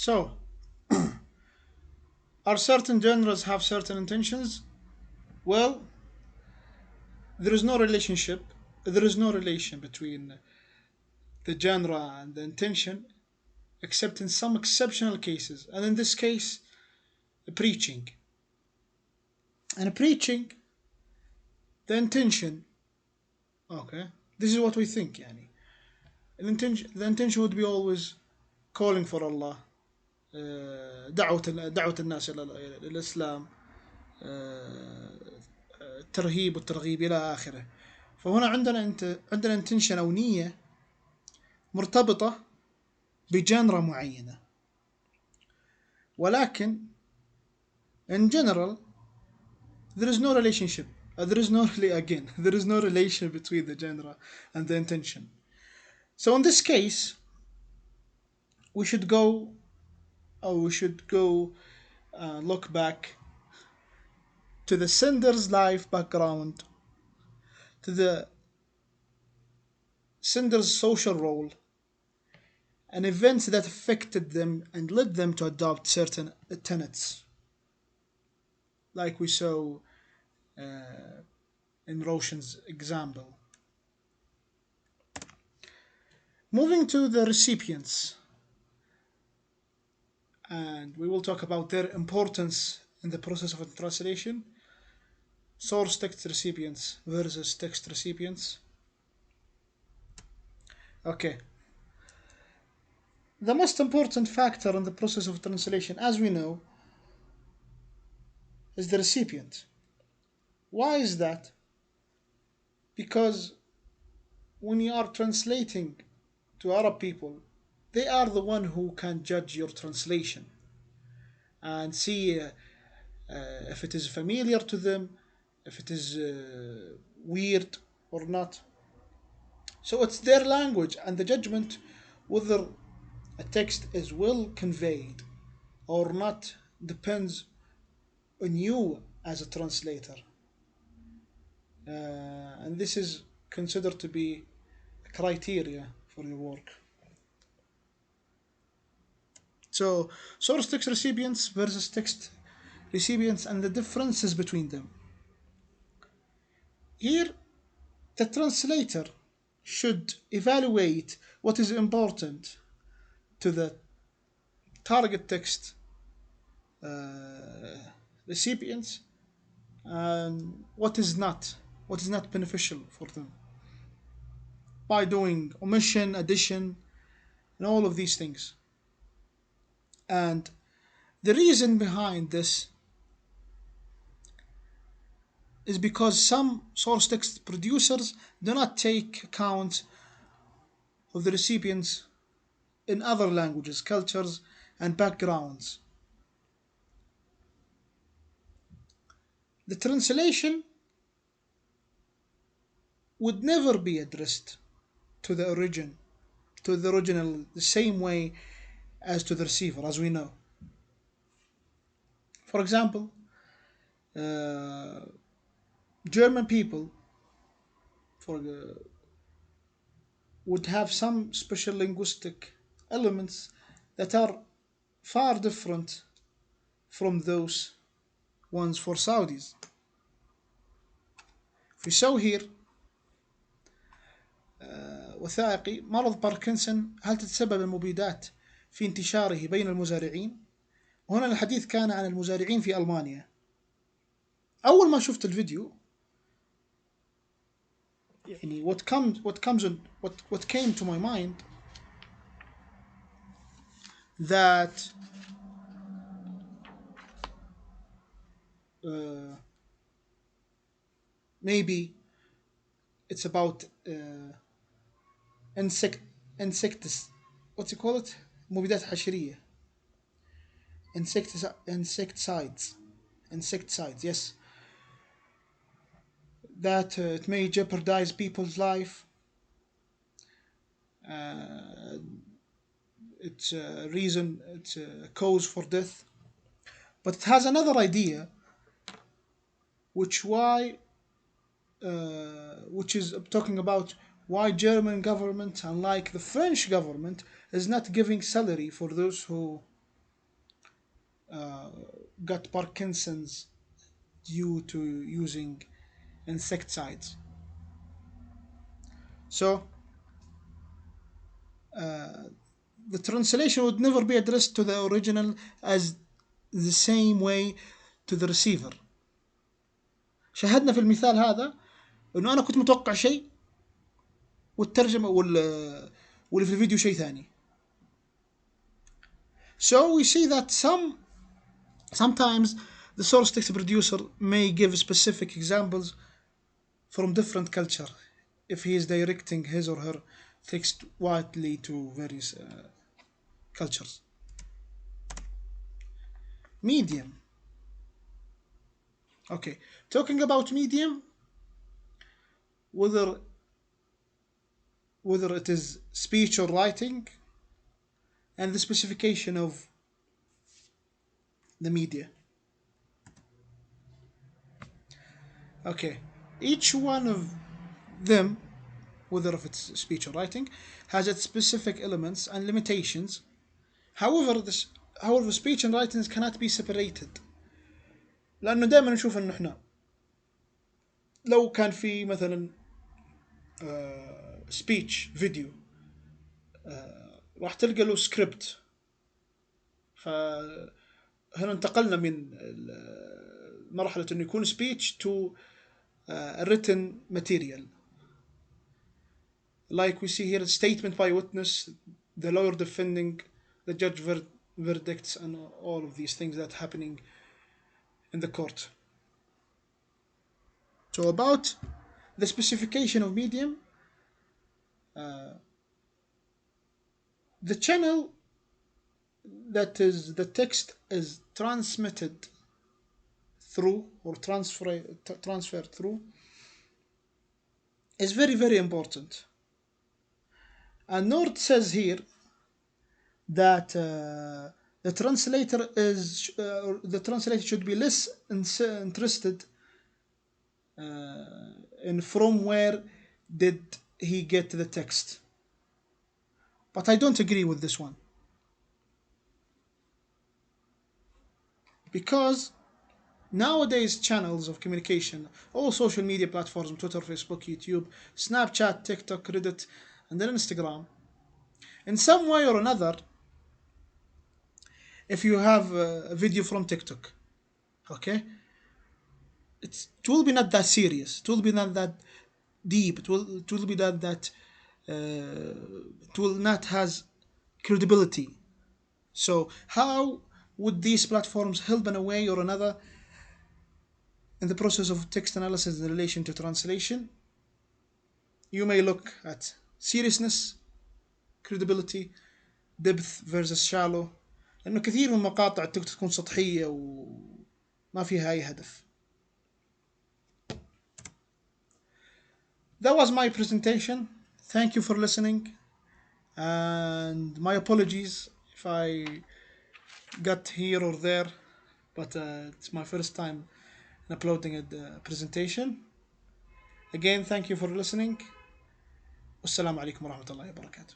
So, are certain genres have certain intentions? Well, there is no relationship. There is no relation between the genre and the intention, except in some exceptional cases. And in this case, preaching. And preaching, the intention. Okay, this is what we think. Yani. The intention would be always calling for Allah, دعوة الناس إلى الإسلام، الترهيب والترغيب إلى آخره. فهنا عندنا انتنشن أو نية مرتبطة بجانرا معينة، ولكن in general there is no relationship. There is no again there is no relation between the genre and the intention. So in this case, we should go look back to the sender's life background, to the sender's social role, and events that affected them and led them to adopt certain tenets, like we saw in Roshan's example. Moving to the recipients, and we will talk about their importance in the process of translation. Source text recipients versus text recipients. Okay. The most important factor in the process of translation, as we know, is the recipient. Why is that? Because when you are translating to Arab people, they are the one who can judge your translation and see if it is familiar to them, if it is weird or not. So it's their language and the judgment whether a text is well conveyed or not depends on you as a translator. And this is considered to be a criteria for your work. So, source text recipients versus text recipients and the differences between them. Here, the translator should evaluate what is important to the target text recipients and what is not beneficial for them by doing omission, addition, and all of these things. And the reason behind this is because some source text producers do not take account of the recipients in other languages, cultures, and backgrounds. The translation would never be addressed to the origin, to the original, the same way as to the receiver, as we know. For example, uh, German people for would have some special linguistic elements that are far different from those ones for Saudis. في saw here وثائقي مرض باركنسون هل تتسبب المبيدات في انتشاره بين المزارعين؟ وهنا الحديث كان عن المزارعين في ألمانيا. أول ما شفت الفيديو يعني what came to my mind that uh, maybe it's about insect insects what's it called مبيدات حشرية insecticides insecticides, yes, that it may jeopardize people's life. uh, it's a reason, it's a cause for death, but it has another idea which is talking about why German government, unlike the French government, is not giving salary for those who uh, got Parkinson's due to using insecticides. So the translation would never be addressed to the original as the same way to the receiver. شاهدنا في المثال هذا انه انا كنت متوقع شيء والترجمه واللي في الفيديو شيء ثاني. So we see that sometimes the source text producer may give specific examples from different culture if he is directing his or her text widely to various cultures. Medium. Okay, talking about medium, whether it is speech or writing, and the specification of the media. Okay, each one of them, whether if it's speech or writing, has its specific elements and limitations. However, speech and writing cannot be separated. لأنه دائما نشوف إنه إحنا لو كان في مثلا speech فيديو راح تلقى له سكريبت. فهنا انتقلنا من مرحلة إنه يكون speech to written material. Like we see here, a statement by witness, the lawyer defending, the judge verdicts, and all of these things that happening in the court. So about the specification of medium, the channel that is the text is transmitted through or transferred through is very, very important. And Nord says here that the translator should be less interested in from where did he get the text. But I don't agree with this one, because nowadays channels of communication, all social media platforms, Twitter, Facebook, YouTube, Snapchat, TikTok, Reddit, and then Instagram, in some way or another, if you have a video from TikTok, okay, it will be not that serious, it will be not that deep, it will be that it will not has credibility. So how would these platforms help in a way or another in the process of text analysis in relation to translation? You may look at seriousness, credibility, depth versus shallow، لأنه كثير من مقاطع التيك توك تكون سطحية وما فيها أي هدف. That was my presentation. Thank you for listening, and my apologies if I got here or there, but it's my first time in uploading a presentation. Again, thank you for listening. Wassalamu alaikum wa rahmatullahi wa barakatuh.